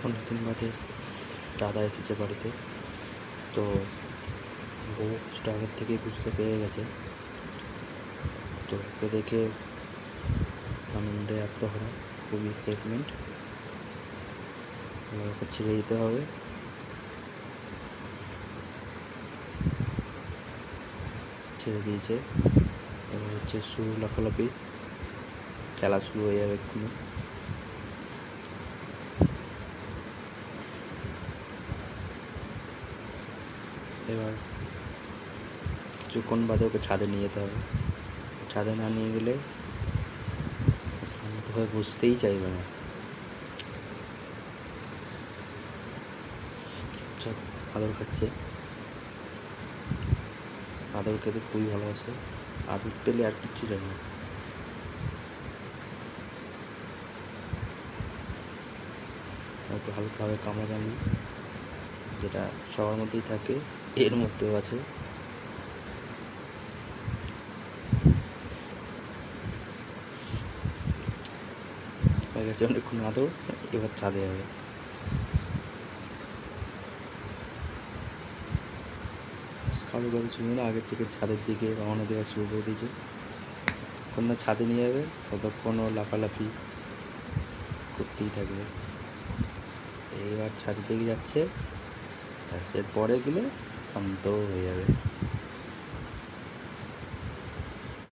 অনেকদিন বাদে দাদা এসেছে বাড়িতে। তো বউ কিছুটা আগের থেকেই বুঝতে পেরে গেছে। তো ওকে দেখে আনন্দে আত্মহারা, খুবই এক্সাইটমেন্ট। এবার ওকে ছেড়ে দিতে হবে। ছেড়ে দিয়েছে, এবার হচ্ছে শুরু লাফালাফি, খেলা শুরু হয়ে যাবে এক্ষুনি। এবার কিছুক্ষণ বাদে ওকে ছাদে নিয়ে যেতে হবে। ছাদে না নিয়ে গেলে শান্ত হয়ে বসতেই চাইবে না। চুপচাপ আদর খাচ্ছে, আদর খেতে খুবই ভালোবাসে। আদর পেলে আর কিচ্ছু চাই না। একটু হালকাভাবে কামড়াকামড়ি, যেটা সবার মধ্যেই থাকে, এর মধ্যেও আছে। হয়ে গেছে অনেকক্ষণ আদর, এবার ছাদে যাবে। কারোর কথা শুনবে না, আগের থেকে ছাদের দিকে রওনা দেওয়া শুরু করে দিয়েছে। যতক্ষণ না ছাদে নিয়ে যাবে ততক্ষণ ও লাফালাফি করতেই থাকবে। এইবার ছাদের দিকে যাচ্ছে, ব্যাস এর পরে গেলে শান্ত হয়ে যাবে।